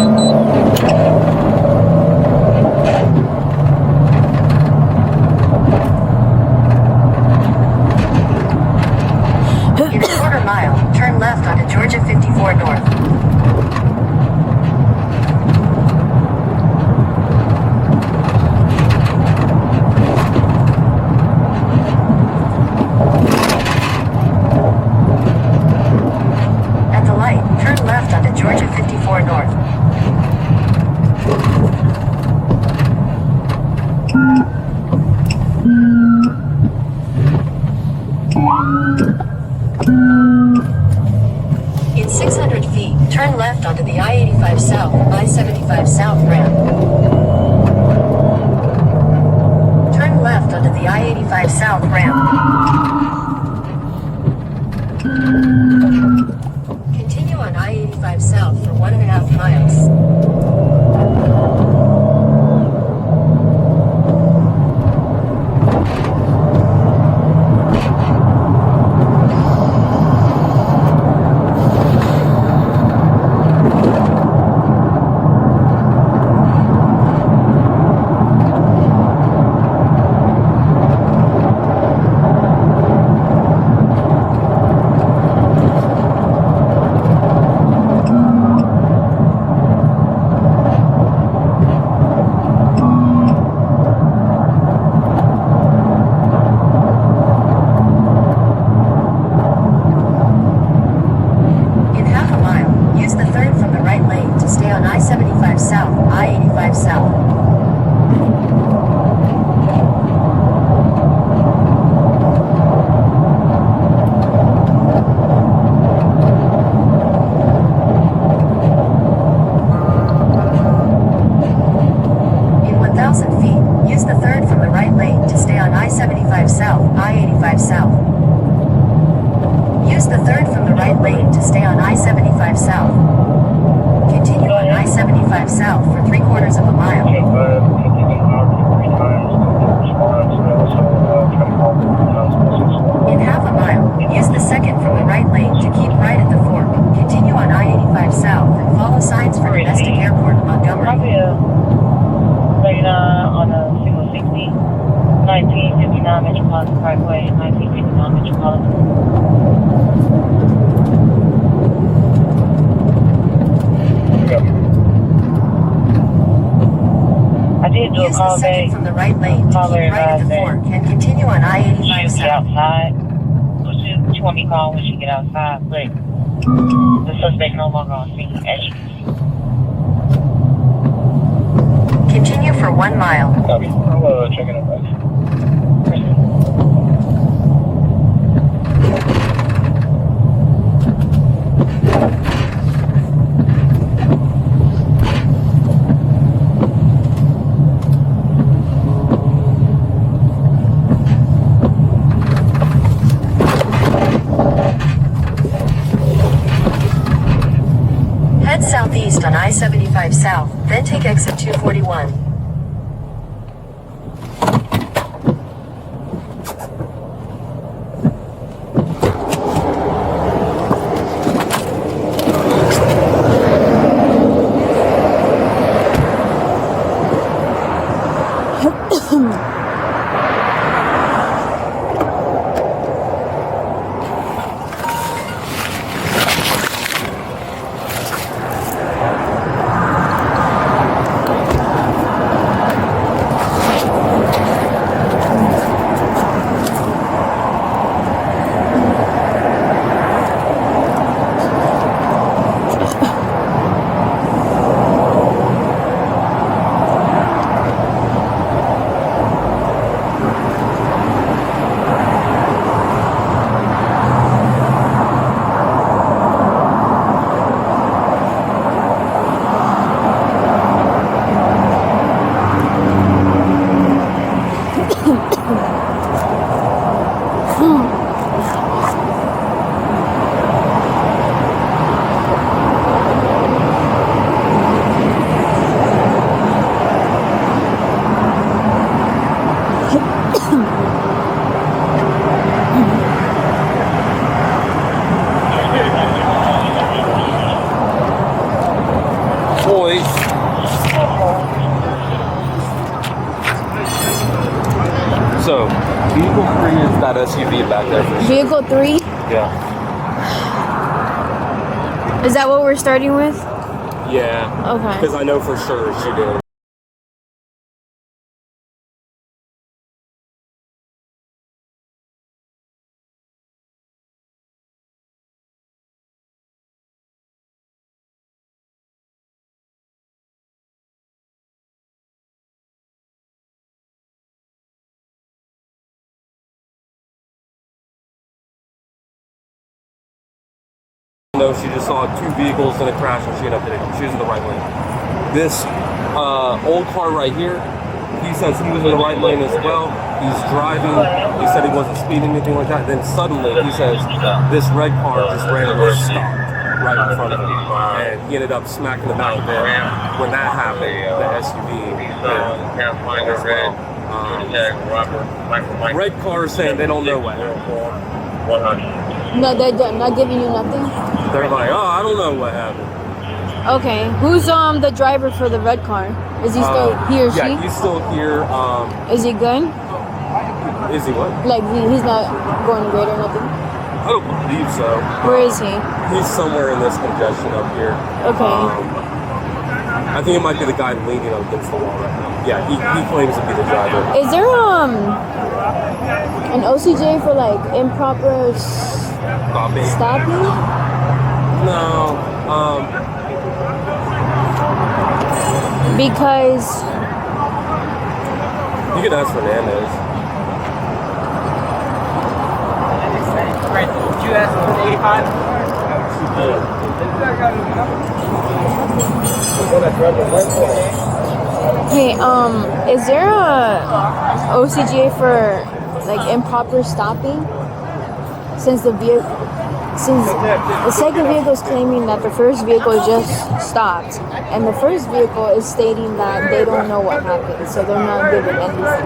In a quarter mile, turn left onto Georgia 54 North. At the light, turn left onto Georgia 54 North. In 600 feet, turn left onto the I-85 South, I-75 South ramp. Turn left onto the I-85 South ramp. Continue on I-85 South for 1.5 miles. In half a mile, use the third from the right lane to stay on I-75 South, I-85 South. In 1,000 feet, use the third from the right lane to stay on I-75 South, I-85 South. Use the third from the right lane to stay on I-75 South. Continue on I-75 South for 3/4 of a mile. In half a mile, use the second from the right lane to keep right at the fork. Continue on I-85 South and follow signs for Domestic Airport, Montgomery. On a single 60, 1959 Metropolitan Parkway, 1959 Metropolitan. I did do a Use call the second back. from the right lane to Caller keep right at the advised fork and continue on I-85 She South. outside. She want me to call when she get outside, but the suspect no longer on scene, as you can see. Continue for 1 mile. Copy. I'll check it out back. Head southeast on I-75 South, then take exit 241. boys. So, vehicle 3 is that SUV back there for sure. Vehicle 3? Yeah. Is that what we're starting with? Yeah. Okay. Because I know for sure she did. No, she just saw 2 vehicles in a crash and she ended up hitting them. She was in the right lane. This old car right here, he says he was in the right lane as well. He's driving. He said he wasn't speeding, anything like that. Then suddenly, he says, this red car just randomly stopped right in front of him. And he ended up smacking the back of it. When that happened, the SUV hit him as well. Red car is saying they don't know what happened. No, they're not giving you nothing? They're like, oh, I don't know what happened. Okay. Who's the driver for the red car? Is he still he or she? Yeah, he's still here. Is he good? Is he what? Like he's not going to grade or nothing? I don't believe so. Where is he? He's somewhere in this congestion up here. Okay. I think it might be the guy leaning against the wall right now. Yeah, he claims to be the driver. Is there an OCJ for like improper stopping? No. Because You can ask Fernandez. Did you ask for 85? hey, is there a OCGA for like improper stopping? Since the second vehicle is claiming that the first vehicle just stopped, and the first vehicle is stating that they don't know what happened, so they're not giving anything.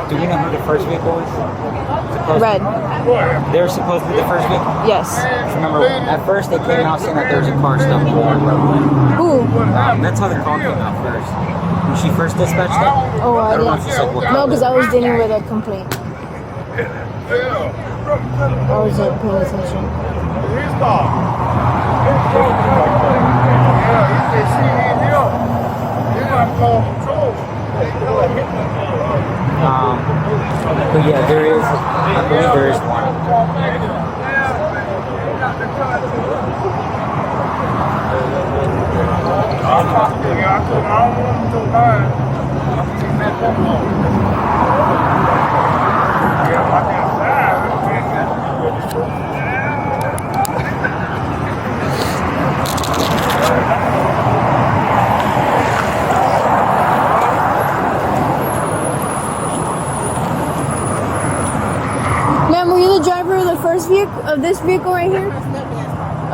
Do we know who the first vehicle is? Red. They're supposed to be the first vehicle? Yes. Remember, at first they came out saying that there was a car stuck in the roadway. Who? That's how the call came out first. When she first dispatched it, Oh, I don't know if she said what didn't. No, car. because I was dealing with a complaint. I wasn't paying attention. But yeah, there is, I believe there is one. Ma'am, were you the driver of the first vehicle, of this vehicle right here?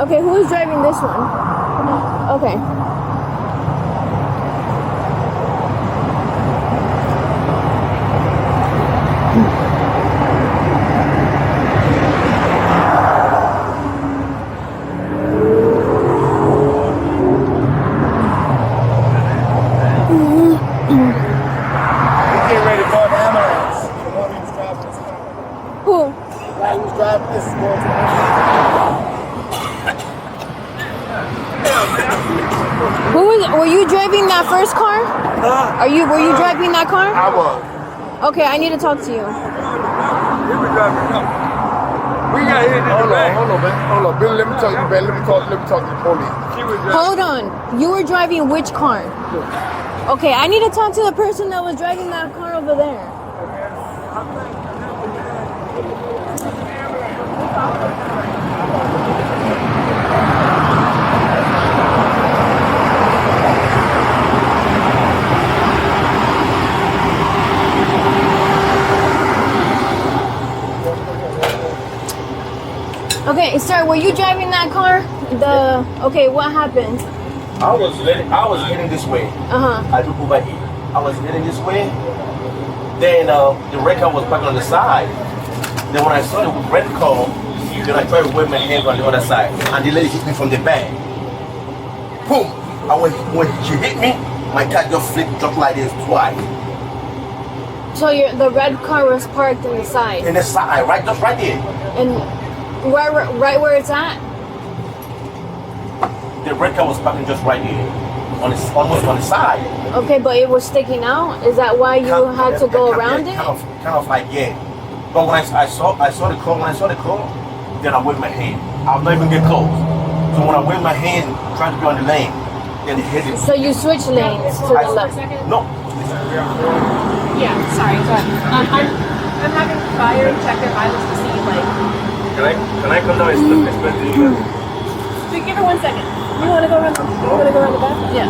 Okay, who is driving this one? Okay. Get ready for the ambulance. The one who was driving this car. Who? The guy who was driving this is going to the ambulance. Who was? Were you driving that first car? Were you driving that car? I was. Okay, I need to talk to you. We got hit in the back. Hold on, man. Hold on, Billy. Let me talk to you, man. Let me talk to the police. Hold on. You were driving which car? Okay, I need to talk to the person that was driving that car over there. Okay, sir, were you driving that car? Okay, what happened? I was heading this way. I took over here. I was heading this way. Then the red car was parked on the side. Then when I saw the red car, then I tried to wave my hand on the other side, and the lady hit me from the back. Boom! And when she hit me, my car just flipped just like this twice. So the red car was parked in the side. In the side, right, just right there. And right where it's at? The red car was parking just right there, almost on the side. Okay, but it was sticking out. Is that why you had to go around it? Kind of like, yeah. But when I saw the car, then I waved my hand. I'll not even get close. So when I waved my hand, trying to be on the lane, then it hit it. So you switch lanes to the left. No. Yeah, sorry. Go ahead. I'm having fire check their vitals to see like. Can I come down and explain to you? Wait, give her 1 second. You want to go around? You want to go around the back? Yeah.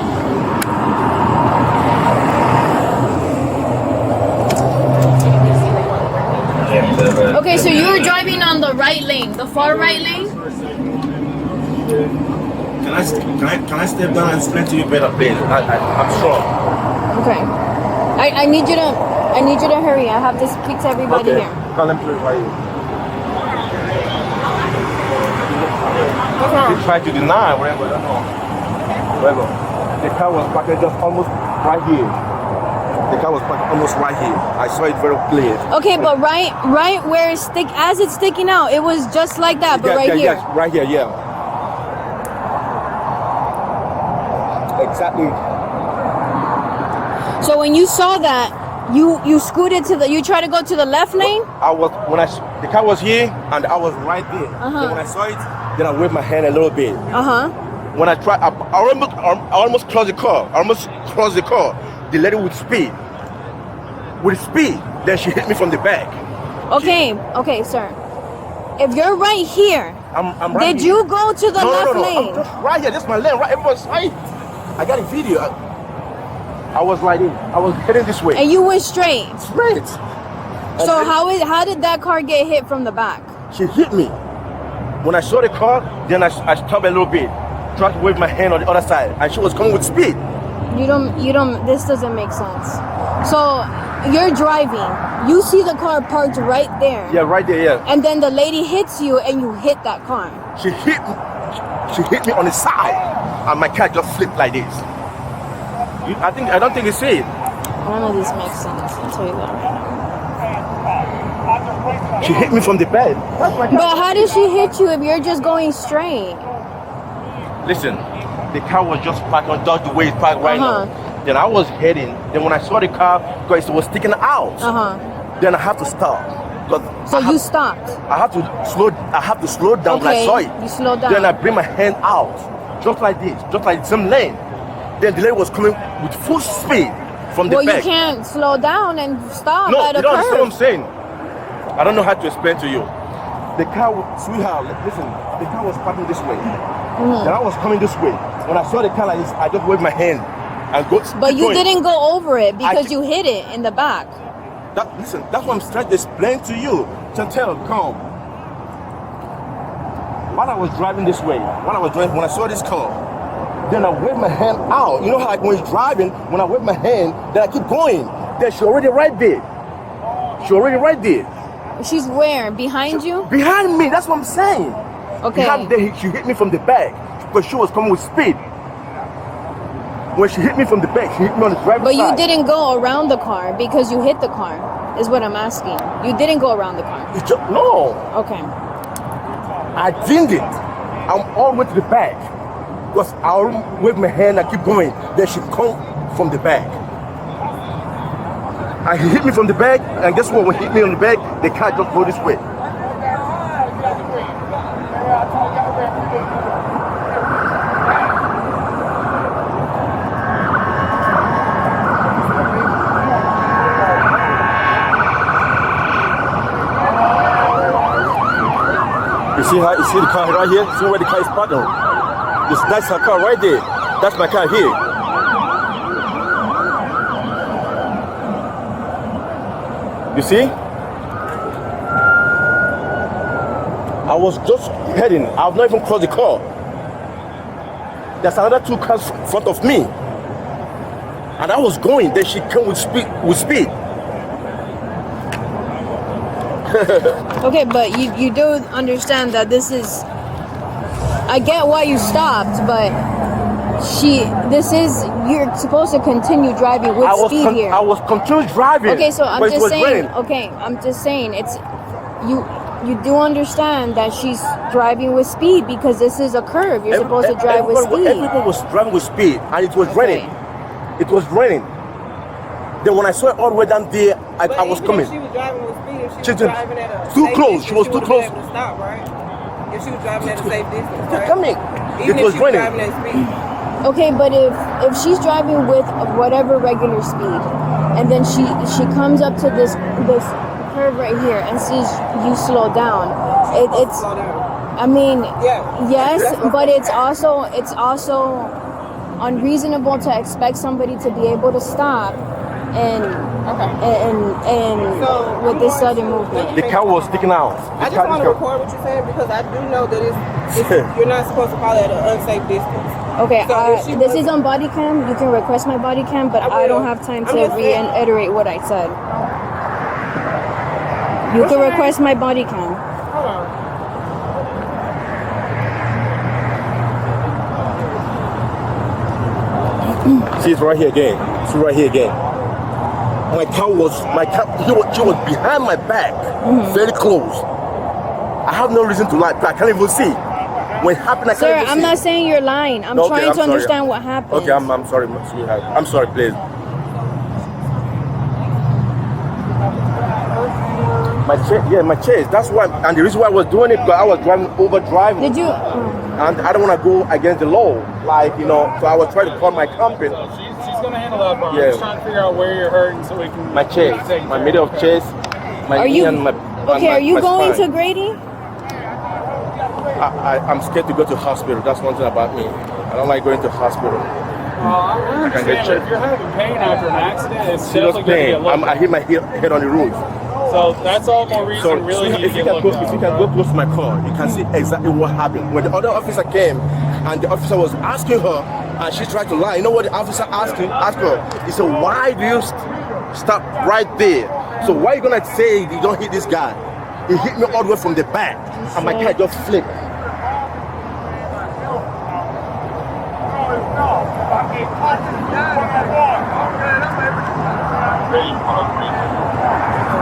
Okay, so you were driving on the right lane, the far right lane. Can I step down and explain to you better, please? I'm strong. Okay. I need you to hurry. I have to speak to everybody here. Call them to right here. He tried to deny whatever. I don't know. Whatever. The car was parked just almost right here. The car was parked almost right here. I saw it very clear. Okay, but right where it's as it's sticking out, it was just like that, but right here. Yes, right here, yeah. Exactly. So when you saw that, you scooted you tried to go to the left lane? The car was here and I was right there. So when I saw it, then I waved my hand a little bit. When I tried, I almost closed the car. The lady with speed. Then she hit me from the back. Okay, sir. If you're right here, I'm right did here. you go to the left lane? I'm just right here. This is my lane. Right, everyone's right. I got a video. I was right in. I was heading this way. And you went straight. Straight. So how did that car get hit from the back? She hit me. When I saw the car, then I stopped a little bit. Tried to wave my hand on the other side, and she was coming with speed. This doesn't make sense. So you're driving, you see the car parked right there. Yeah, right there, yeah. And then the lady hits you and you hit that car. She hit me on the side, and my car just flipped like this. I don't think you see it. None of this makes sense, I'll tell you that right now. She hit me from the back. But how did she hit you if you're just going straight? Listen, the car was just parked on just the way it's parked right now. Then I was heading. Then when I saw the car, because it was sticking out, then I had to stop. So you stopped. I have to slow down when I saw it. You slowed down. Then I bring my hand out, just like this, just like some lane. Then the lane was coming with full speed from the back. Well, you can't slow down and stop No, at a you don't understand what I'm curve. saying. I don't know how to explain to you. The car, sweetheart, listen, the car was parking this way. Then I was coming this way. When I saw the car like this, I just waved my hand and go. But you going. didn't go over it because you hit it in the back. Listen, that's what I'm trying to explain to you. Chantel, come. While I was driving this way, when I saw this car, then I waved my hand out. You know how when he's driving, when I wave my hand, then I keep going. Then she's already right there. She's where? Behind you? Behind me, that's what I'm saying. Okay. She hit me from the back because she was coming with speed. When she hit me from the back, she hit me on the driver's But you side. didn't go around the car because you hit the car, is what I'm asking. You didn't go around the car. No, Okay. I didn't. I'm all the way to the back. Because I wave my hand, I keep going. Then she come from the back. And he hit me from the back, and guess what? When he hit me on the back, the car just go this way. You see the car right here? See where the car is parked on? That's her car right there. That's my car here. You see? I was just heading. I've not even crossed the car. There's another two cars in front of me. And I was going. Then she came with speed. Okay, but you do understand that this is... I get why you stopped, but You're supposed to continue driving with speed here. I was continuing driving. Okay, so I'm but it just was saying. raining. Okay, I'm just saying it's you do understand that she's driving with speed because this is a curve. You're supposed to drive with speed. Everyone was driving with speed, and it was raining. It was raining. Then when I saw it all the way down there, I was coming. If she was driving with speed, if she She was did- driving at a too safe close. distance, She was too would've close. been able to stop, right? If she was driving at a safe distance, right? Coming. Even It if was she was raining. driving at speed. Okay, but if she's driving with whatever regular speed, and then she comes up to this curve right here and sees you slow down, it's. Slow down. I mean, Yeah. yes, but it's also unreasonable to expect somebody to be able to stop and So, with I'm this going sudden to- movement. The car was sticking out. I just want to record what you're saying because I do know that you're not supposed to follow at an unsafe distance. Okay, So if she this was- is on body cam. You can request my body cam, but I I don't will. have time I'm to just saying. reiterate what I said. You What's can your name? request my body cam. Hold on. She's right here again. She's right here again. She was behind my back, very close. I have no reason to lie. I can't even see. When it happened, I can't Sir, even I'm see. not saying you're lying. I'm Okay, trying I'm to sorry. understand what happened. Okay, I'm sorry, sweetheart. I'm sorry, please. My chase. That's why, and the reason why I was doing it because I was overdriving. Did you? And I don't want to go against the law, so I was trying to call my company. She's gonna handle that, but Yeah. I'm just trying to figure out where you're hurting so we can. My chest, take my care middle of of chest, my Are knee you and my okay? Are you my going spine. to Grady? I'm scared to go to hospital. That's one thing about me. I don't like going to hospital. I I can get understand, but checked. if you're having pain after an accident, it's Serious definitely going to pain. get looked I hit my head on the roof. at. So that's all more reason So really need if to you get can looked go, at. if you can go close to my car, you can see exactly what happened. When the other officer came, and the officer was asking her, and she tried to lie. You know what the officer asked her? He said, "Why do you stop right there? So why are you gonna say you don't hit this guy? He hit me all the way from the back, and my car just flipped."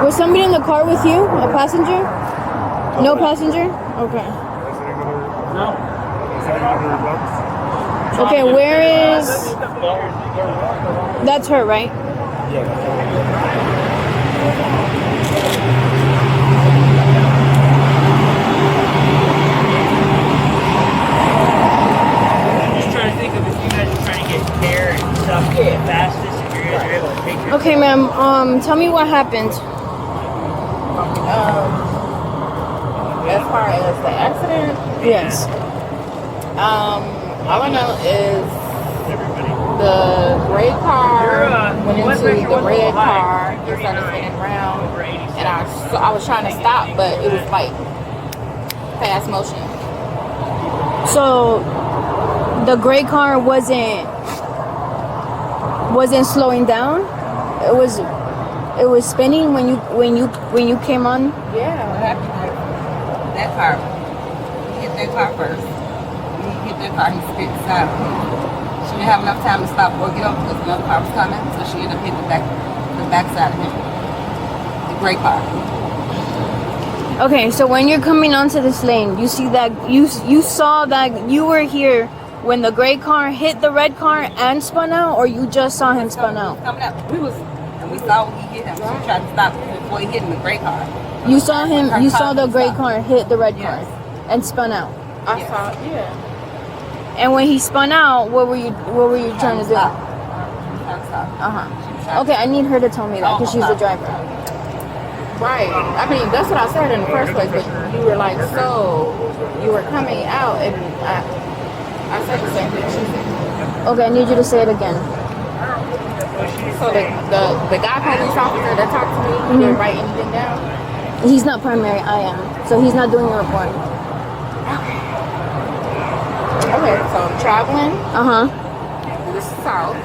Was somebody in the car with you? A passenger? No passenger? Okay. Okay, where is... That's her, right? Just trying to think of if you guys are trying to get care and stuff fastest, if you guys are able to take your Okay, ma'am. Tell me what happened. As far as the accident, Yes. all I know is the gray car went into the red car and started spinning around, and I was trying to stop, but it was like fast motion. So the gray car wasn't slowing down. It was spinning when you came on. Yeah, that car. He hit that car first. When he hit that car, he spit side. She didn't have enough time to stop or get up because another car was coming, so she ended up hitting the back side of him. The gray car. Okay, so when you're coming onto this lane, you see that you saw that you were here when the gray car hit the red car and spun out, or you just saw him spun out? Coming up, we saw when he hit him. She tried to stop him before he hit him the gray car. You saw him. Her You car saw the gray stopped. car hit the red car Yes. and spun out. I saw, yeah. And when he spun out, what were you trying to do? Stop. Trying to stop. Okay, I need her to tell me that because she's the driver. Right. I mean, that's what I said in the first place. But you were like, so you were coming out, and I said the same thing she said. Okay, I need you to say it again. So the guy police officer that talked to me, he didn't write anything down. He's not primary. I am. So he's not doing a report. Okay, so I'm traveling. This is south.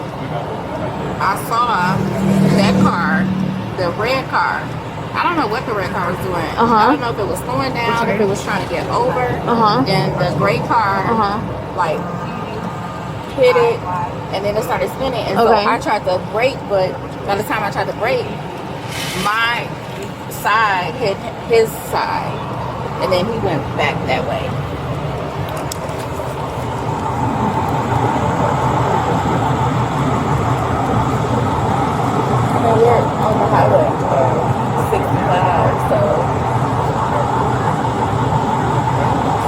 I saw that car, the red car, I don't know what the red car was doing. Uh-huh. I don't know if it was slowing down, if it was trying to get over. Uh-huh. And the gray car, like, hit it, and then it started spinning. And so Okay. I tried to brake, but by the time I tried to brake, my side hit his side, and then he went back that way. And we're on the highway, 65, so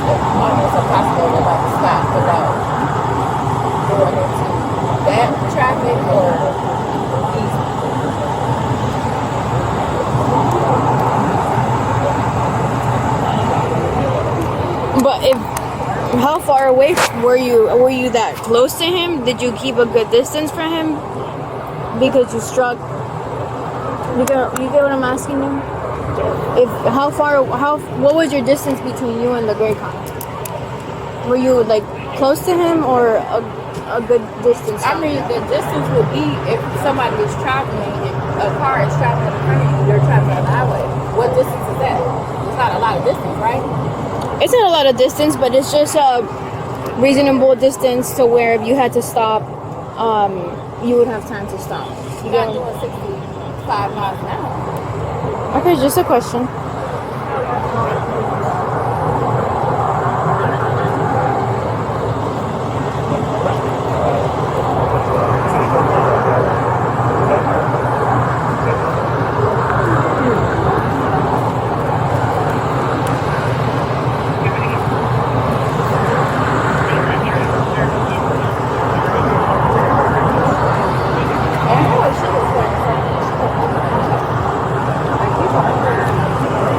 it's almost impossible to like stop without going into that traffic or these. But how far away were you? Were you that close to him? Did you keep a good distance from him? Because you struck. You get what I'm asking you? What was your distance between you and the gray car? Were you like close to him or a good distance? I mean, the distance would be if somebody is traveling, if a car is traveling in front of you, you're traveling on the highway. What distance is that? It's not a lot of distance, right? It's not a lot of distance, but it's just a reasonable distance to where if you had to stop, you would have time to stop. You're not doing 65 miles an hour. Okay, just a question.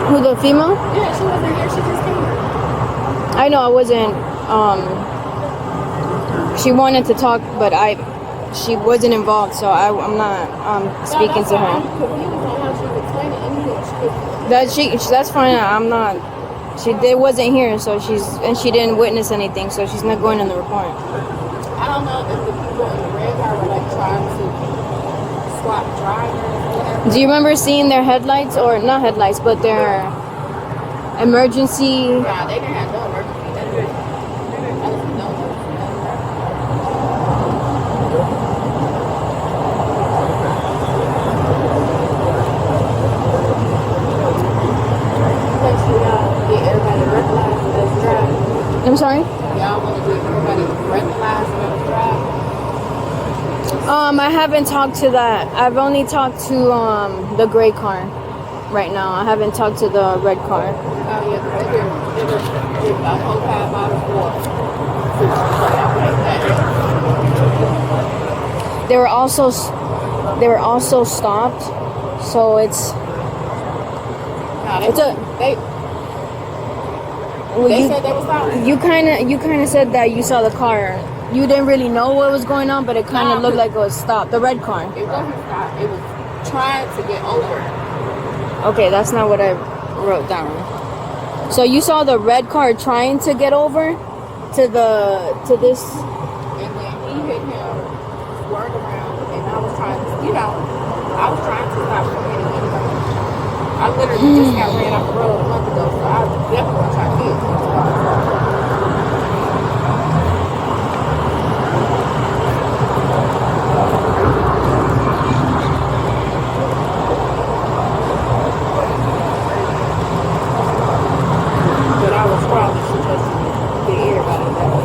Who, the female? Yeah, she wasn't here. She just came. I know I wasn't. She wanted to talk, but she wasn't involved, so I'm not speaking to her. I'm confused on how she was explaining anything. That's fine. I'm not. They wasn't here, so she didn't witness anything, so she's not going in the report. I don't know if the people in the red car were like trying to swap drivers or whatever. Do you remember seeing their headlights, or not headlights, but their emergency? Nah, they didn't have no emergency. They didn't have no emergency. But you get everybody recognized as driving. I'm sorry? Y'all want to get everybody recognized as driving? I haven't talked to that. I've only talked to the gray car right now. I haven't talked to the red car. Oh yeah, they were a whole 5 bottles of water. They were also stopped. So it's They said they were stopped. You kind of said that you saw the car. You didn't really know what was going on, but it kind of looked like it was stopped. The red car. It wasn't stopped. It was trying to get over. Okay, that's not what I wrote down. So you saw the red car trying to get over to this. And then he hit him, swerved around, and I was trying to, I was trying to stop from hitting anybody. I literally just got ran off the road a month ago, so I definitely trying to get him. But I was probably supposed to get everybody that was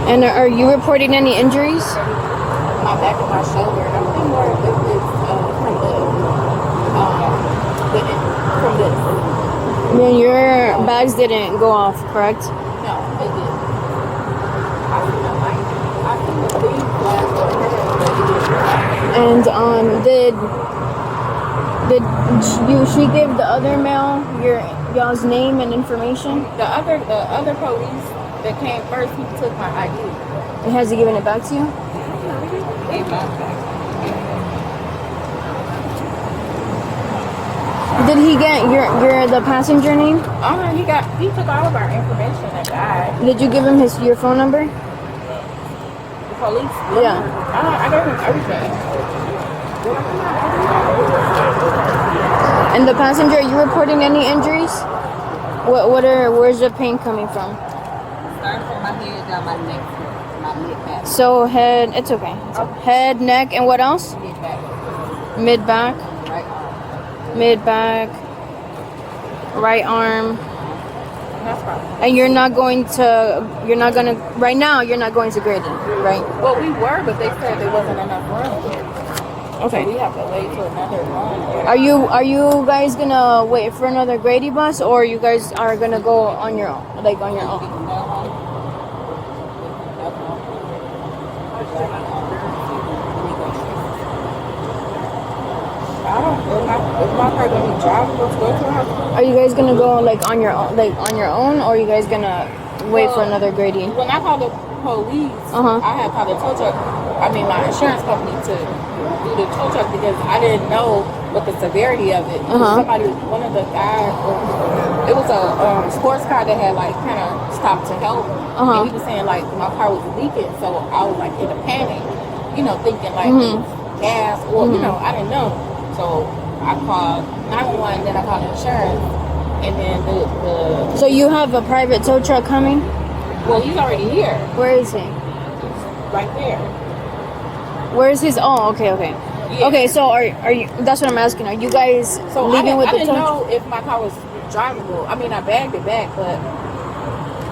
And are you reporting any injuries? my back and my shoulder. And I'm thinking more if it's from this. I mean, your bags didn't go off, correct? No, it didn't. I think the big glass or And she give the other male y'all's name and information? the other police that came first, he took my ID. And has he given it back to you? Gave mine back. Did he get the passenger name? He took all of our information, that guy. Did you give him your phone number? police. Yeah. I gave him everything. And the passenger, are you reporting any injuries? Where's the pain coming from? Starting from my head down my neck, my mid back. So head, it's okay. Head, neck, and what else? Mid back. Mid back, Right arm. mid back, right arm. That's fine. And you're not gonna, right now, you're not going to Grady, right? Well, we were, but they said there wasn't enough room. Okay. So we have to wait till another room. Are you guys gonna wait for another Grady bus, or you guys are gonna go on your own, like on your own? I don't know. Is my car gonna be driving? Let's go to the hospital. Are you guys gonna go like on your own, or are you guys gonna wait for another Grady? When I called the police, Uh-huh. I had called the tow truck. My insurance company to do the tow truck because I didn't know what the severity of it. Uh-huh. One of the guys, it was a sports car that had like kind of stopped to help, Uh-huh. and he was saying like my car was leaking, so I was like in a panic, thinking like Mhm. gas or Mhm. I didn't know. So I called 911, then I called insurance, and then the So you have a private tow truck coming? well, he's already here, Where is he? right there. Where is his? Oh, okay. Yeah. Okay, so are you? That's what I'm asking. Are you guys So leaving with I the didn't tow? know if my car was drivable. I bagged it back, but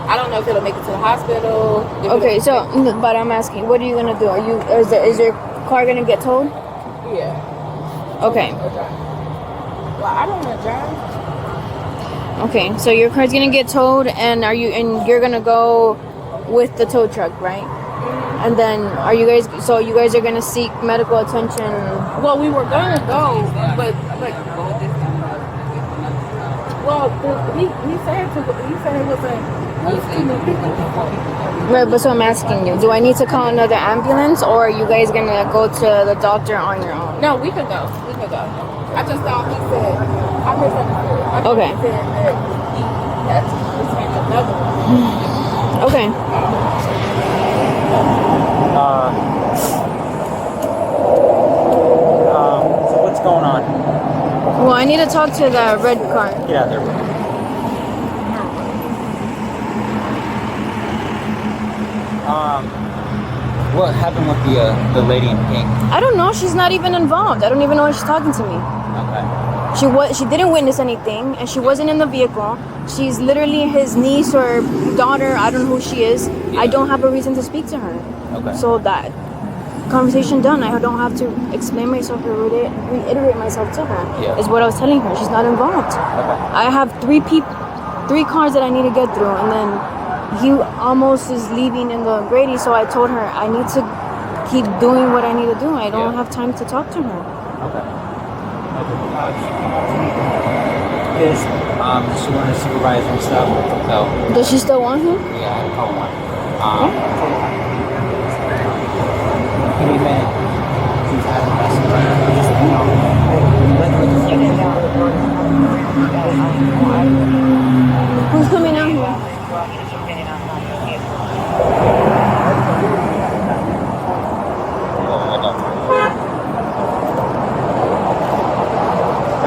I don't know if it'll make it to the hospital. if Okay, it'll- so but I'm asking, what are you gonna do? Is your car gonna get towed? yeah. Okay. Well, I don't want to drive. Okay, so your car's gonna get towed, and you're gonna go with the tow truck, right? And then you guys are gonna seek medical attention? Well, we were gonna go, but well, he said it was too many people. Right, but so I'm asking you, do I need to call another ambulance, or are you guys gonna go to the doctor on your own? No, we could go. I just thought he said I misunderstood. I thought Okay. He said that he had to send another one. Okay. So what's going on? Well, I need to talk to the red car. Get out there. What happened with the lady in pink? I don't know. She's not even involved. I don't even know why she's talking to me. Okay. She didn't witness anything, and she wasn't in the vehicle. She's literally his niece or daughter. I don't know who she is. I don't have a reason to speak to her. Okay. So that conversation done. I don't have to explain myself or reiterate myself to her. Yeah. Is what I was telling her. She's not involved. Okay. I have three cars that I need to get through, and then he almost is leaving in the Grady. So I told her I need to keep doing what I need to do. I don't have time to talk to her. Yes. She wanted a supervisor and stuff. So Does she still want him? yeah, I had to call one. Give me a minute. She's having a messenger. Just Who's coming out here?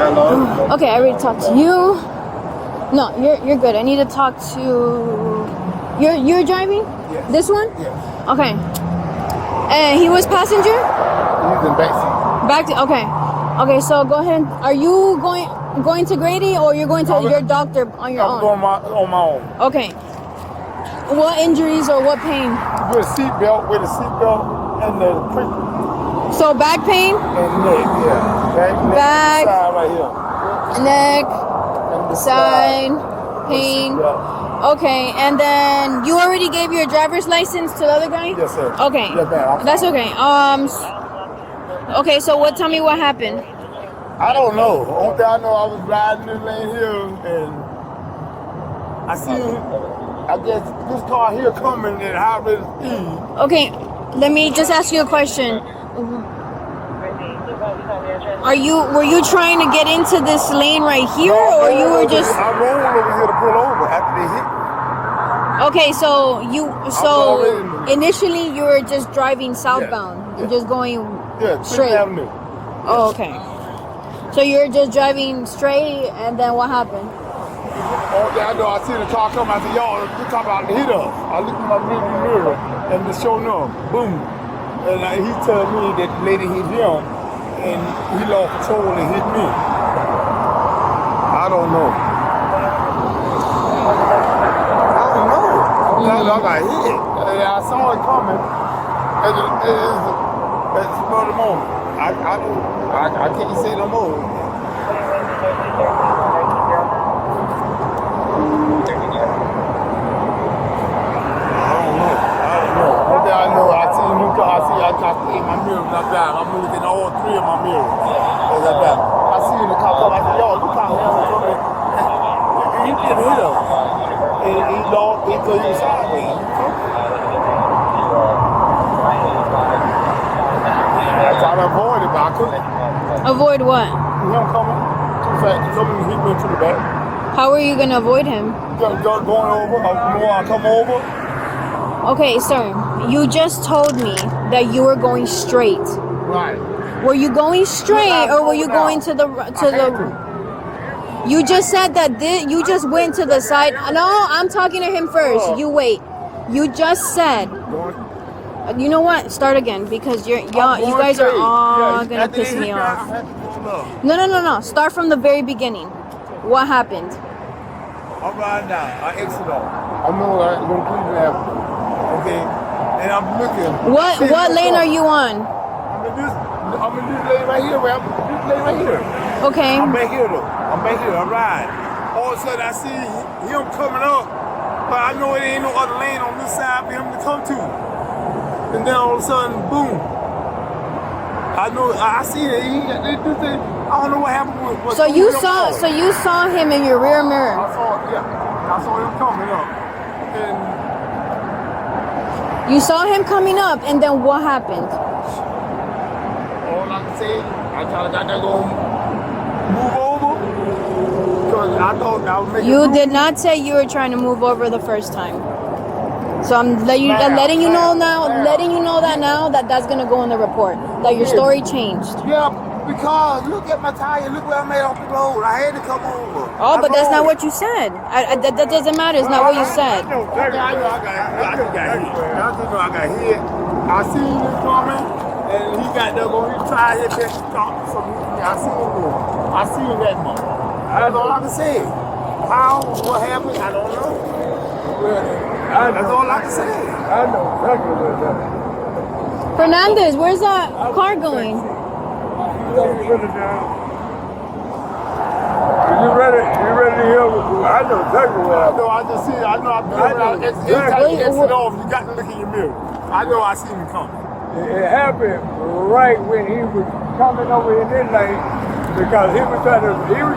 Hello. Okay, I already talked to you. No, you're good. I need to talk to. You're driving? Yes. This one? Yes. Okay. And he was passenger? He's in backseat. Back to okay. Okay, so go ahead. Are you going to Grady, or you're going to your doctor on your I'm own? going on my own. Okay. What injuries or what pain? With a seatbelt, and the prick So back pain, and neck, yeah. Back. Side right here. neck, And the side, pain. Yeah. Okay, and then you already gave your driver's license to the other guy? Yes, sir. Okay. Yes, ma'am. That's okay. Okay, so tell me what happened. I don't know. Only thing I know, I was riding this lane here, and I see, I guess this car here coming at high risk speed. Okay, let me just ask you a question. Were you trying to get into this lane right here, or you were just? I rolled over here to pull over after they hit me. Okay, so already- initially you were just driving southbound, Yeah. just going Yeah, straight. Fifth Avenue. Oh, okay. So you're just driving straight, and then what happened? Oh, yeah, I know. I see the car come. I said, y'all, you talking about the hit us. I looked in my rearview mirror, and the show enough, boom. And he told me that the lady hit him, and he lost control and hit me. I don't know. I got hit. And I saw it coming at the spur of the moment. I can't say no more. I know. I see new car. I see in my mirror when I drive. I'm looking at all three of my mirrors as I drive. I see the car come. I said, yo, you can't have it coming. He did hit him. And he lost into his sideways. I tried to avoid it, but I couldn't. Avoid what? Him coming too fast. Coming and hit me to the back. How are you gonna avoid him? Just going over. I come over. Okay, sir. You just told me that you were going straight. Right. Were you going straight, or were you going to the? You just said that you just went to the side. No, I'm talking to him first. You wait. You just said. You know what? Start again, because you guys are all gonna piss me off. No. Start from the very beginning. What happened? I'm riding down. I exit off. I know I'm going to Cleveland Avenue. Okay, and I'm looking. What lane are you on? I'm in this lane right here. This lane right here. Okay. I'm back here though. I'm riding. All of a sudden I see him coming up, but I know it ain't no other lane on this side for him to come to. And then all of a sudden, boom. I know. I see it. They do things. I don't know what happened with. So you saw him in your rear mirror. I saw him coming up, and you saw him coming up, and then what happened? all I can say, I tried to go move over because I thought I was making. You did not say you were trying to move over the first time. So I'm letting you know that that's gonna go in the report. That your story changed. Yeah, because look at my tire. Look where I made off the road. I had to come over. Oh, but that's not what you said. That doesn't matter. It's not what you said. I know. I got hit. I got hit. I seen him coming, and he got there going. He tried his best to stop something. I seen that moment. That's all I can say. How? What happened? I don't know. That's all I can say. I know exactly what happened. Fernandez, where's that car going? You ready? You ready to hear? I know exactly what happened. I just see. I know. Exit off. You got to look in your mirror. I know. I seen him coming. It happened right when he was coming over in this lane, because he was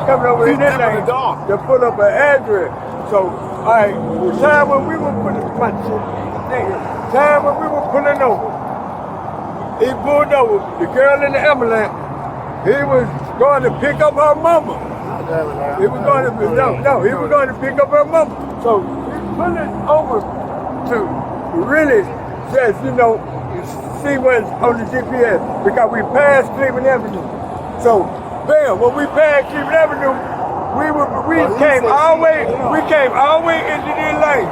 coming over in this lane to put up an address. So, the time when we were pulling over, he pulled over. The girl in the ambulance, he was going to pick up her mama. He was going to pick up her mama. So he pulled it over to really just, see what's on the GPS, because we passed Cleveland Avenue. So, bam, when we passed Cleveland Avenue, we came all the way into this lane.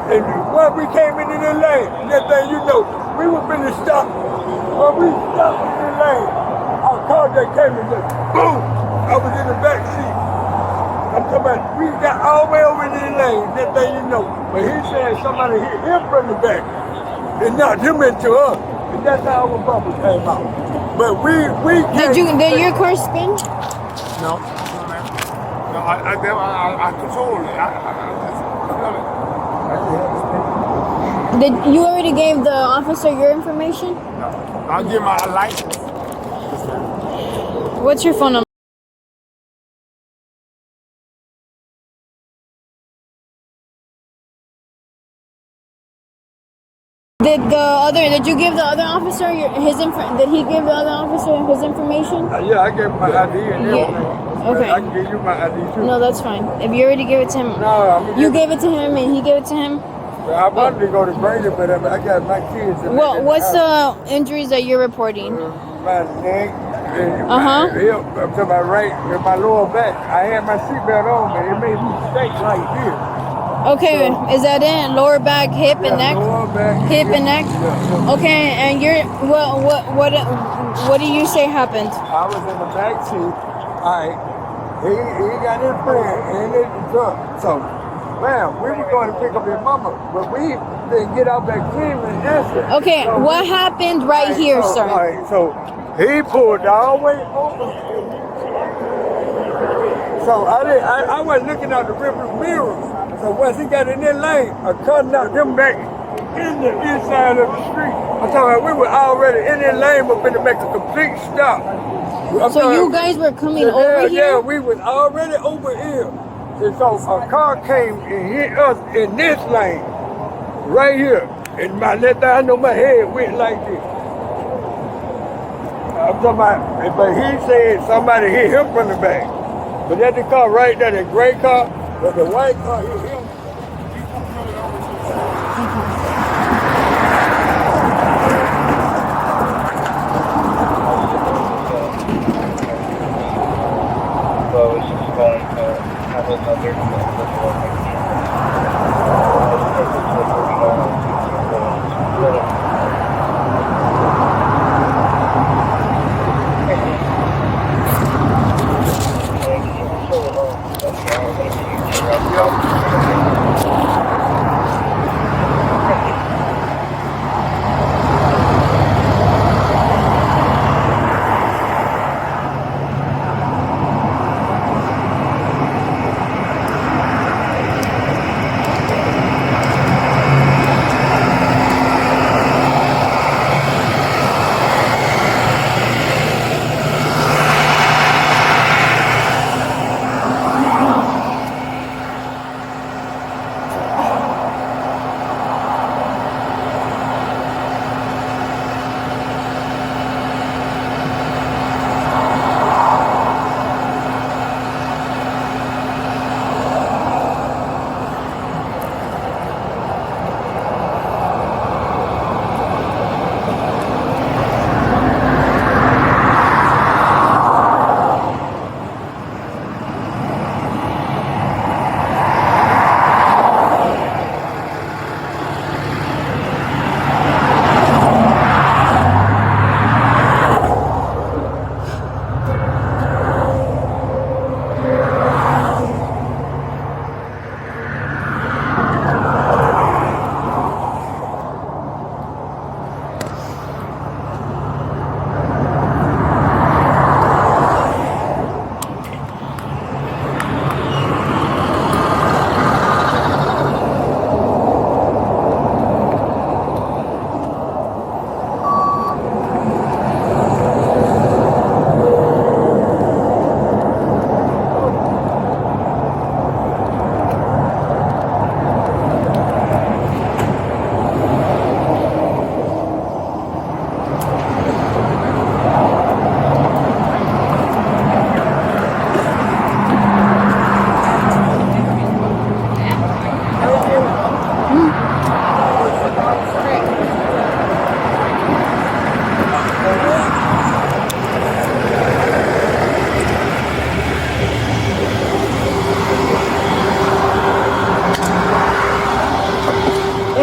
And when we came into this lane, next thing you know, we were finna stop. When we stopped in this lane, our car just came and just boom! I was in the back seat. I'm talking about, we got all the way over into this lane, next thing you know. But he said somebody hit him from the back and knocked him into us. And that's how our bumper came out. But we Did your car spin? No. I control it. Did you already gave the officer your information? No. I'll give my license. What's your phone number? Did you give the other officer did he give the other officer his information? Yeah, I gave my ID and everything. Okay. I can give you my ID too. No, that's fine. If you already gave it to him, you gave it to him and he gave it to him. I wanted to go to Brady, but I got my kids. Well, what's the injuries that you're reporting? My neck, and Uh-huh. my hip, up to my right, and my lower back. I had my seatbelt on, but it made me shake like this. Okay, is that it? Lower back, hip, and neck. Lower back, Hip and neck. Okay, and you're what do you say happened? I was in the back seat. Alright. He got his friend in the truck. So, man, we were going to pick up his mama, but we didn't get out that Cleveland answer. Okay, So what happened right here, sir? Alright, so he pulled all the way over. So I wasn't looking out the river mirror. So once he got in that lane, I car knocked him back in the inside of the street. I'm talking about we were already in that lane, but finna make a complete stop. So you guys were coming over here? Yeah, we was already over here. And so a car came and hit us in this lane, right here. And my left eye, I know my head went like this. I'm talking about, but he said somebody hit him from the back. But that's the car right there, the gray car, but the white car hit him. So it's just going to have another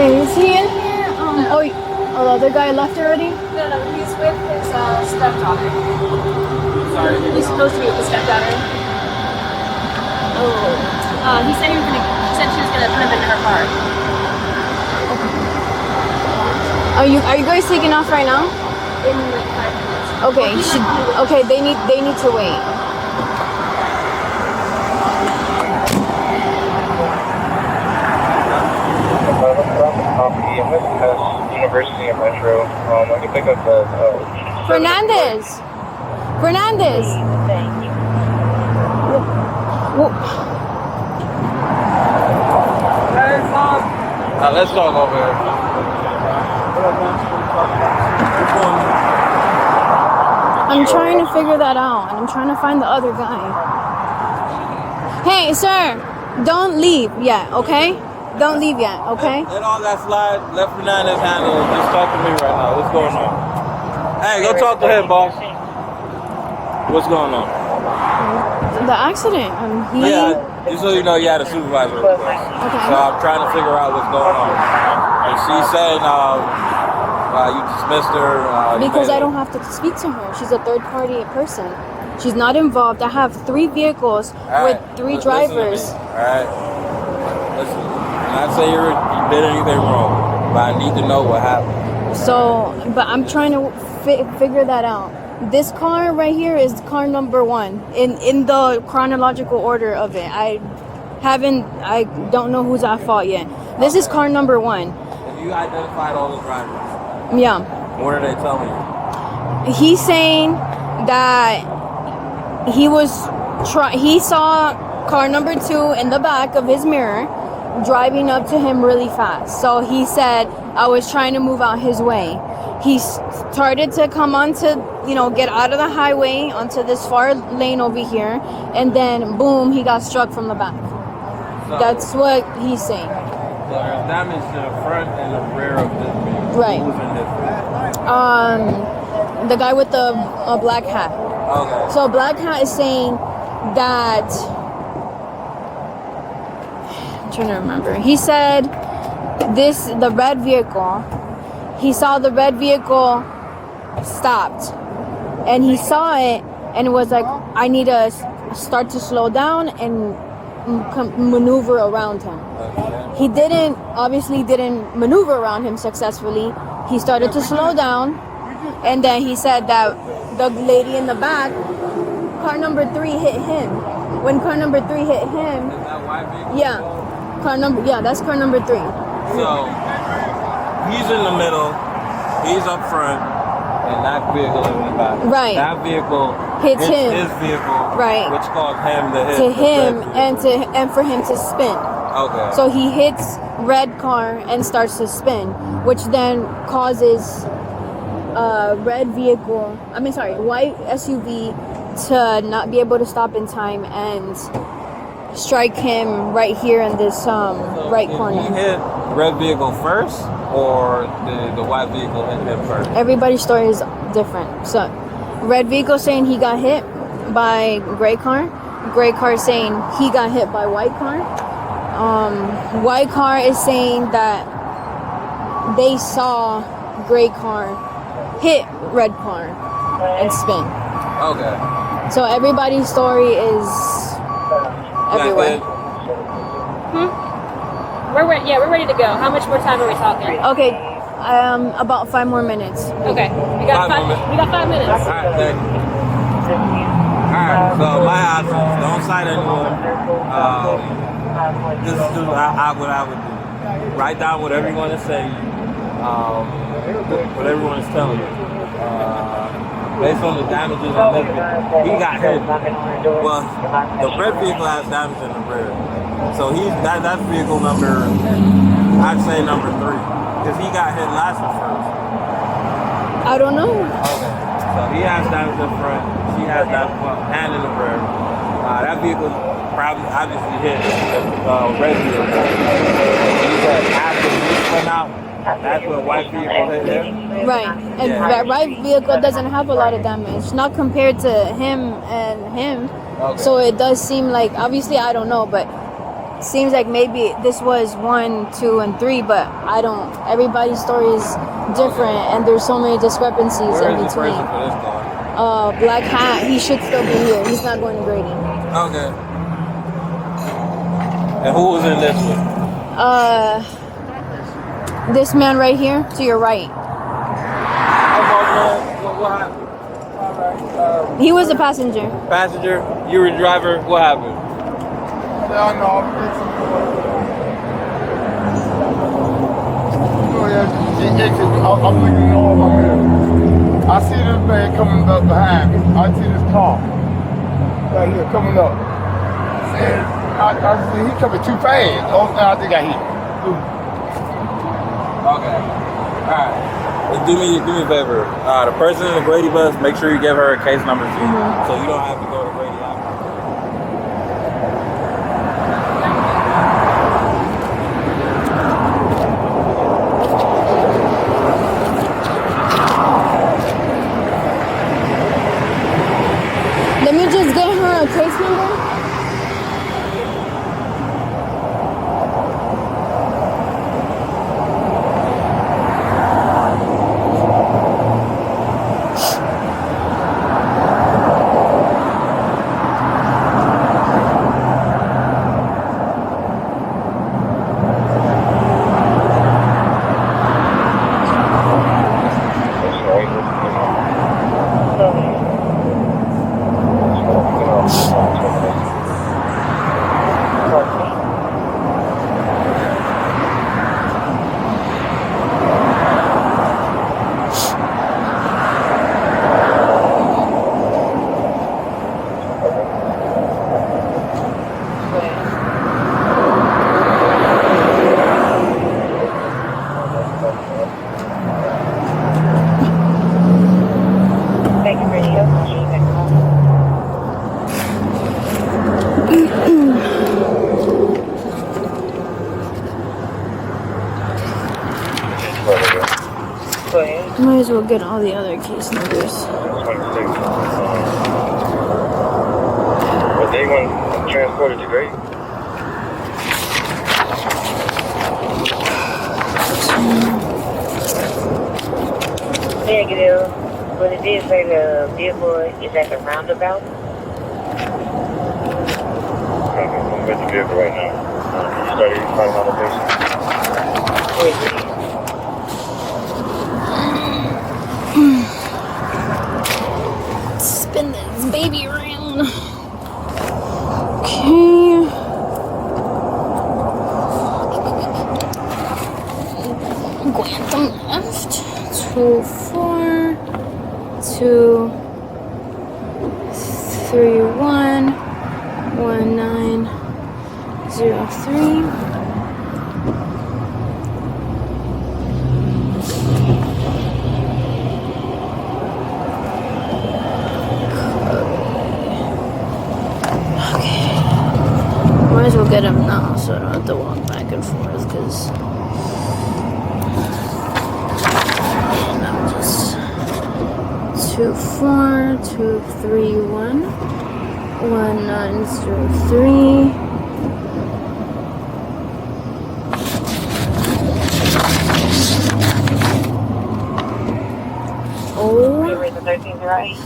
Is he in here? Oh, the other guy left already? No, he's with his stepdaughter. Sorry. He's supposed to be with his stepdaughter. Oh. He said he was gonna. She said she was gonna put him in her car. Are you guys taking off right now? In like 5 minutes. Okay, okay, they need to wait. University of Metro. I can pick up the Fernandez. Let's talk over here. I'm trying to figure that out, and I'm trying to find the other guy. Hey, sir, don't leave yet, okay? Don't leave yet, okay? Let all that slide. Let Fernandez handle it. Just talk to me right now. What's going on? Hey, go talk to him, boss. What's going on? The accident. Yeah, just so you know, you had a supervisor request. Okay. So I'm trying to figure out what's going on. And she's saying you dismissed her. Because I don't have to speak to her. She's a third-party person. She's not involved. I have 3 vehicles with 3 drivers. All right. Listen, I'm not saying you did anything wrong, but I need to know what happened. So, but I'm trying to figure that out. This car right here is car number 1 in the chronological order of it. I don't know who's at fault yet. This is car number 1. Have you identified all the drivers? Yeah. What are they telling you? He's saying that he saw car number 2 in the back of his mirror driving up to him really fast. So he said, I was trying to move out his way. He started to come onto, get out of the highway onto this far lane over here. And then, boom, he got struck from the back. So, that's what he's saying. So there's damage to the front and the rear of this vehicle. Right. Who's in this vehicle? The guy with the black hat. Okay. So Black Hat is saying that, I'm trying to remember. He said the red vehicle, he saw the red vehicle stopped and he saw it and it was like, I need to start to slow down and maneuver around him. He obviously didn't maneuver around him successfully. He started to slow down and then he said that the lady in the back, car number 3 hit him. When car number 3 hit him, Is that white vehicle? that's car number 3. So he's in the middle, he's up front, and that vehicle is in the back. Right. That vehicle Hits him. his vehicle, Right. which caused him to hit To the him red vehicle. and for him to spin. Okay. So he hits red car and starts to spin, which then causes white SUV to not be able to stop in time and strike him right here in this right Did corner. he hit red vehicle first, or did the white vehicle hit him first? Everybody's story is different. So red vehicle saying he got hit by gray car. Gray car saying he got hit by white car. White car is saying that they saw gray car hit red car and spin. Okay. So everybody's story is everywhere. We're ready to go. How much more time are we talking? Okay, about 5 more minutes. Okay, we got 5 minutes. All right, thank you. Alright, so my options, don't cite anyone. Just do what I would do. Write down what everyone is saying, what everyone is telling you. Based on the damages and everything, he got hit. Well, the red vehicle has damage in the rear. So that's vehicle number, I'd say number 3. Because he got hit last one first. I don't know. Okay. So he has damage in front, she has that hand in the rear. That vehicle probably obviously hit the red vehicle. He said after he went out, that's when white vehicle hit him. Right, and Yeah. right vehicle doesn't have a lot of damage, not compared to him and him. Okay. So it does seem like, obviously I don't know, but it seems like maybe this was 1, 2, and 3, but I don't. Everybody's story is different, and there's so many discrepancies Where in is the between. person for this car? Black Hat, he should still be here. He's not going to Grady. Okay. And who was in this one? This man right here to your right. What happened? He was a passenger. Passenger, you were the driver, what happened? I'm looking all my mirror. I see this man coming up behind me. I see this car right here coming up. And I see he coming too fast. Oh, I think I hit him. Okay. Alright. Do me a favor. The person in the Grady bus, make sure you give her a case number too. So you don't have to go to Grady after. Might as well get all the other case numbers. 26. But they want transported to Great. Negative, but it did say the vehicle is at the roundabout. I'm with the vehicle right now. You started finding out location. Spin this baby around. Okay. Quantum left. 2, 4, 2, 3, 1, 1, 9, 0, 3. Might as well get him now so I don't have to walk back and forth because I'm just 2, 4, 2, 3, 1, 1, 9, 0, 3. Oh. You're in the 1308.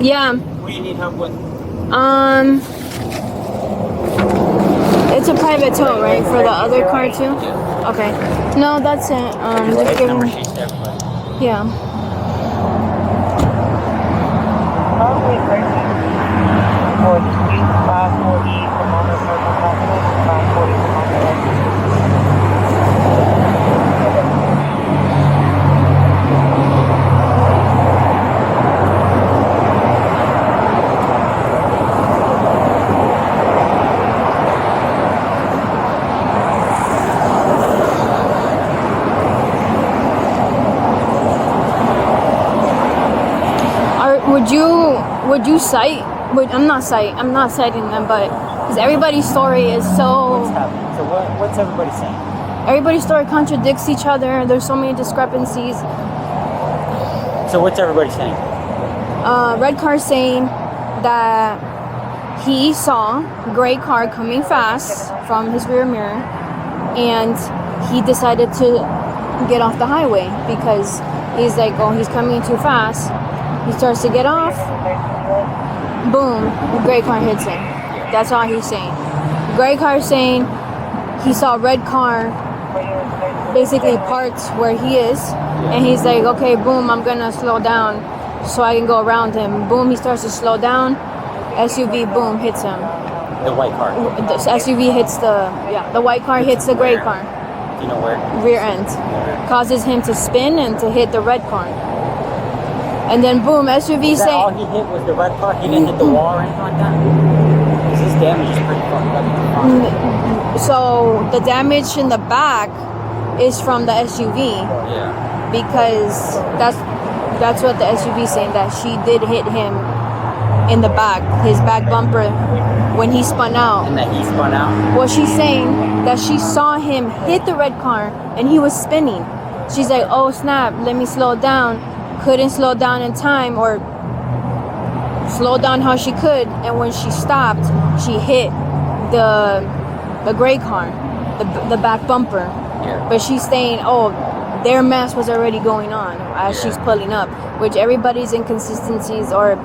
Yeah. What do you need help with? It's a private tow, right? For the other car too? Okay. No, that's it. Just give me. Yeah. Probably 13. Or dispute 540 for moment for 540 for moment. Would you cite? I'm not citing them, but because everybody's story is so. What's happening? So what's everybody saying? Everybody's story contradicts each other. There's so many discrepancies. So what's everybody saying? Red car saying that he saw gray car coming fast from his rear mirror, and he decided to get off the highway because he's like, oh, he's coming too fast. He starts to get off. Boom, the gray car hits him. That's all he's saying. Gray car saying he saw red car basically parked where he is, and he's like, okay, boom, I'm gonna slow down so I can go around him. Boom, he starts to slow down. SUV, boom, hits him. The white car. The SUV hits the white car hits the gray car. Do you know where? Rear end. Causes him to spin and to hit the red car. And then boom, SUV saying. All he hit was the red car. He didn't hit the wall or anything like that. Because his damage is pretty fucked up. So the damage in the back is from the SUV. Yeah. Because that's what the SUV is saying, that she did hit him in the back, his back bumper, when he spun out. And that he spun out. Well, she's saying that she saw him hit the red car and he was spinning. She's like, oh snap, let me slow down. Couldn't slow down in time or slow down how she could, and when she stopped, she hit the gray car, the back bumper. Yeah. But she's saying, oh, their mess was already going on as she's pulling up, which everybody's inconsistencies or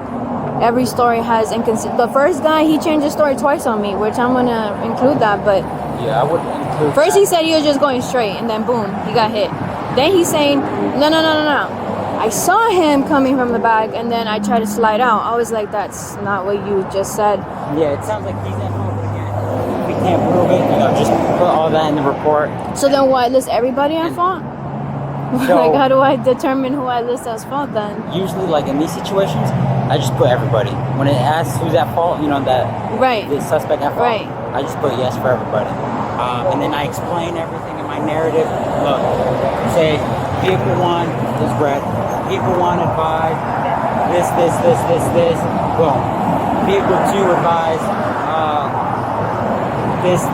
every story has inconsistencies. The first guy, he changed his story twice on me, which I'm gonna include that, but yeah, I would include first that. He said he was just going straight, and then boom, he got hit. Then he's saying, no. I saw him coming from the back, and then I tried to slide out. I was like, that's not what you just said. Yeah, it sounds like he's at fault again. We can't prove it, just put all that in the report. So then what, list everybody at fault? So, like, how do I determine who I list as fault then? Usually, like in these situations, I just put everybody. When it asks who's at fault, that right. The suspect at fault, right. I just put yes for everybody. And then I explain everything in my narrative. Look, say vehicle 1 is red. Vehicle 1 advised this. Boom. Vehicle 2 advised this.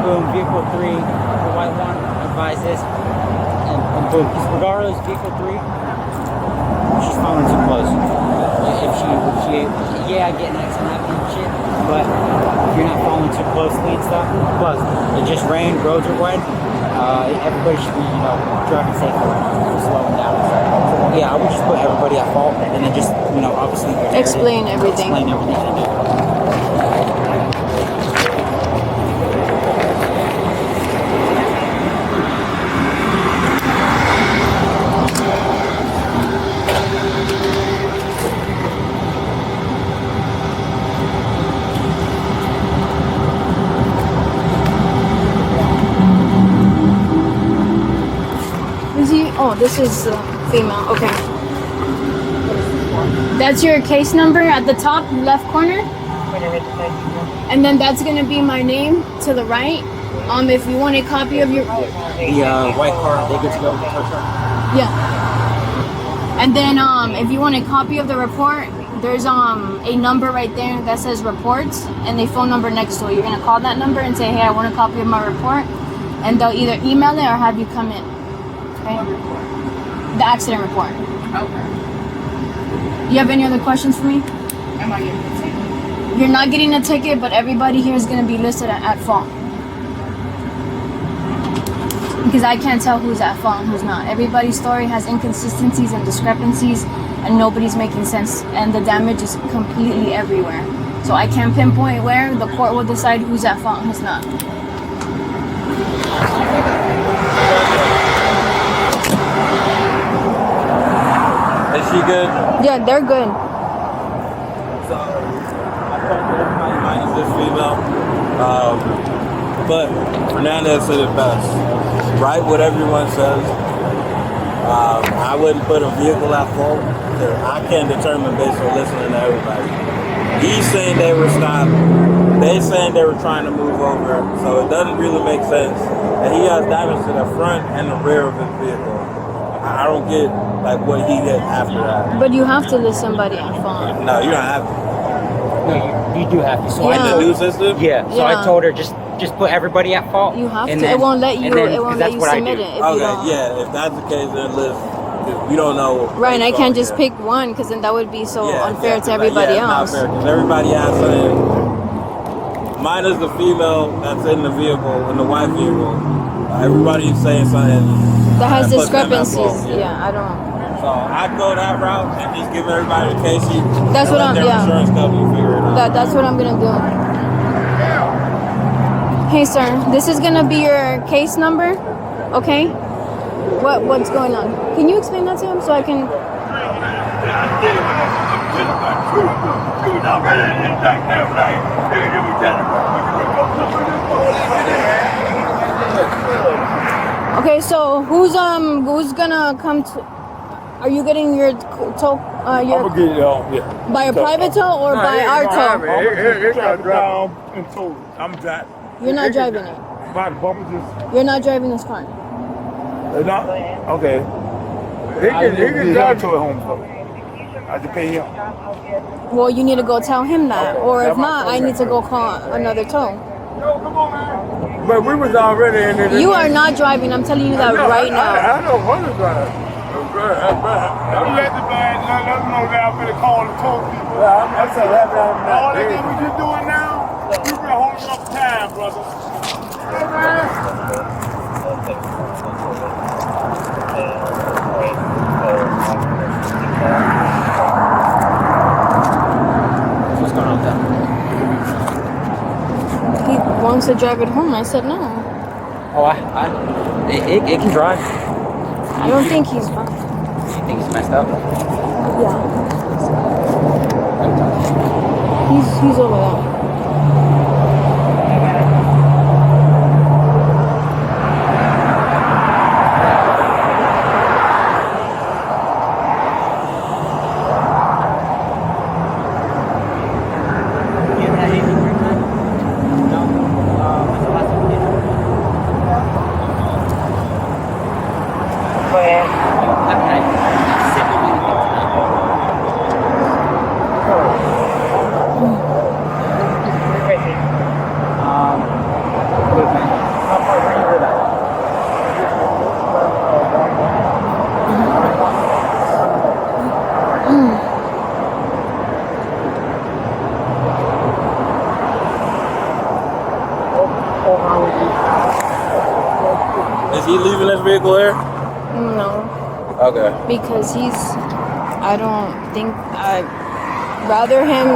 Boom. Vehicle 3, I want to advise this. And boom, because regardless, vehicle 3, she's following too close. If she, yeah, getting accident happen and shit, but if you're not following too closely and stuff, plus it just rained, roads are wet, everybody should be, driving safely, slowing down. So, yeah, I would just put everybody at fault, and then just, obviously Explain everything. Explain everything. Is he? Oh, this is female. Okay. That's your case number at the top left corner. And then that's gonna be my name to the right. If you want a copy of your The white car, they get to go. yeah. And then if you want a copy of the report, there's a number right there that says reports and a phone number next to it. You're gonna call that number and say, hey, I want a copy of my report, and they'll either email it or have you come in. Okay. The accident report. Okay. You have any other questions for me? Am I getting a ticket? You're not getting a ticket, but everybody here is going to be listed at fault. Because I can't tell who's at fault and who's not. Everybody's story has inconsistencies and discrepancies, and nobody's making sense, and the damage is completely everywhere. So I can't pinpoint where. The court will decide who's at fault and who's not. Is she good? Yeah, they're good. So, I talked to everybody minus this female. But Fernandez said it best. Write what everyone says. I wouldn't put a vehicle at fault. I can't determine based on listening to everybody. He's saying they were stopped. They saying they were trying to move over. So it doesn't really make sense. And he has damage to the front and the rear of his vehicle. I don't get what he did after that. But you have to list somebody at fault. No, you don't have to. No, you do have to. So In the new system? Yeah. So I told her just put everybody at fault. You have and to. Then, it won't let you. Then, it won't let you submit it. If you Okay, don't. yeah. If that's the case, then list. We don't know. Right, I can't just pick one because then that would be so unfair to everybody else. Because everybody has something. Minus the female that's in the vehicle, in the white vehicle. Everybody's saying something That has puts them at discrepancies. fault, Yeah, I don't. So I'd go that route and just give everybody the case sheet. That's and what let I'm. their Yeah. insurance company figure it out. That's what I'm gonna do. Hey, sir, this is gonna be your case number. Okay. What's going on? Can you explain that to him so I can? Okay, so who's gonna come to? Are you getting your tow? I'm gonna get it on. Yeah. By a private tow or by our tow? It got down and towed. I'm driving. You're not driving it. My bumper just. You're not driving this car. Not okay. He can drive to it home though. I have to pay him. Well, you need to go tell him that, or if not, I need to go call another tow. But we was already in it. You are not driving. I'm telling you that right now. I don't want to drive. I'm let the man let them know that I'm gonna call the tow people. I'm saying all the thing we just doing now, we've been holding up time, brother. Hey, man. What's going on with that? He wants to drive it home. I said no. Oh, it can drive. I don't think he's fine. You think he's messed up? Yeah. He's over there. Is he leaving this vehicle here? No, Okay. because I don't think I'd rather him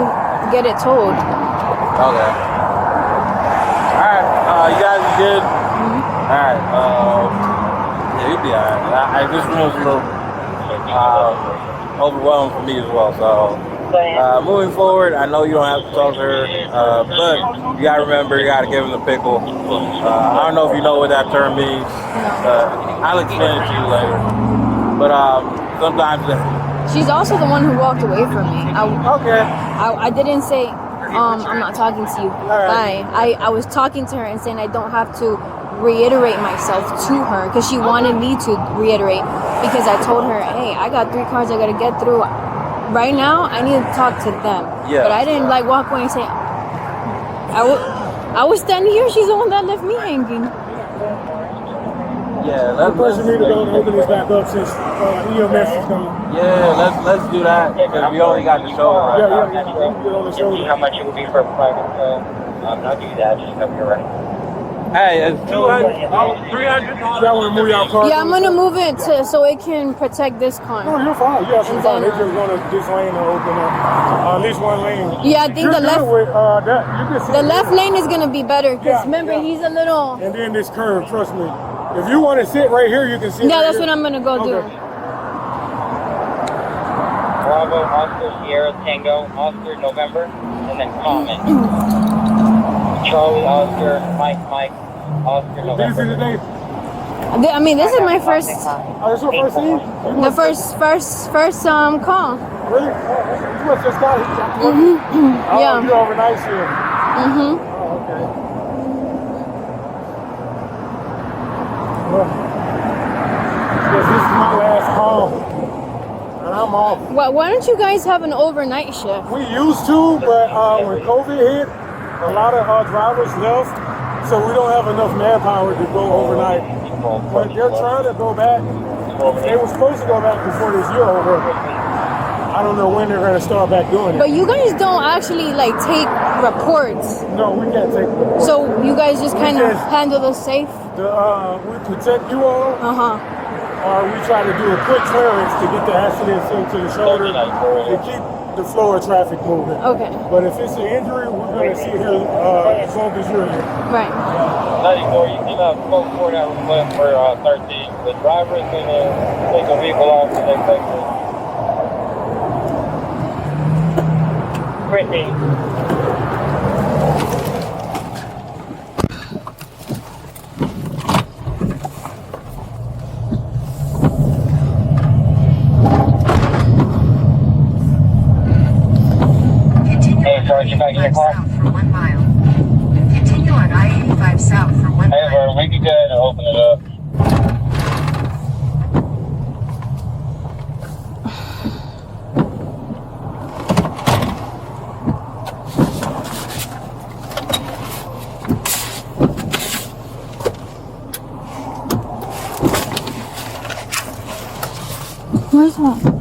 get it towed. Okay. Alright, you guys are good? Alright, yeah, you'll be alright. This room's a little overwhelming for me as well, so moving forward, I know you don't have to talk to her, but you gotta remember, you gotta give him the pickle. I don't know if you know what that term means. I'll explain it to you later. But sometimes She's also the one who walked away from me. Okay. I didn't say, I'm not talking to you. Bye. I was talking to her and saying I don't have to reiterate myself to her because she wanted me to reiterate because I told her, hey, I got 3 cars I gotta get through. Right now, I need to talk to them. Yeah. But I didn't like walk away and say, I was standing here. She's the one that left me hanging. yeah, The person need to go and open this back up since EMS is coming. yeah, let's do that because we only got the show right now. Yeah. You can get on the shoulder. How much it would be for a private tow? I'll do that. Just come here, right? Hey, it's 200, $300. Y'all want to move y'all car? Yeah, I'm gonna move it so it can protect this car. No, you're fine. Yeah, she's And fine. then, They just going to this lane and open up at least one lane. Yeah, I think You're the left- good with, that. You can see The left lane is gonna be better because Yeah, remember he's a little. And then this curve, trust me. If you want to sit right here, you can sit. Yeah, right that's here. what I'm gonna go do. Bravo, Oscar, Sierra, Tango, Oscar, November, and then comment. Charlie, Oscar, Mike, Oscar, This November. is the day. I mean, this is my first, Oh, this your first scene? the first call. Really? You must just got here. Oh, Yeah. you're overnight here. Mhm. Oh, okay. Well, yes, this is my last call. And I'm off. Why don't you guys have an overnight shift? We used to, but when COVID hit, a lot of our drivers left, so we don't have enough manpower to go overnight. But they're trying to go back. They were supposed to go back before this year over. I don't know when they're going to start back doing it. But you guys don't actually like take reports. No, we can't take reports. So you guys just kind of just- handle the safe. We protect you all. Or we try to do a quick clearance to get the accidents into the shoulder to keep the flow of traffic moving. Okay. But if it's an injury, we're going to sit here as long as you're here. Right. 94, you can quote for that request for 13. The driver is going to take the vehicle off the next exit. Brittany. Hey, George, you back in your car? South for 1 mile. Continue on I-85 south for 1 Hey, mile. bro, we can go ahead and open it up. Where's one?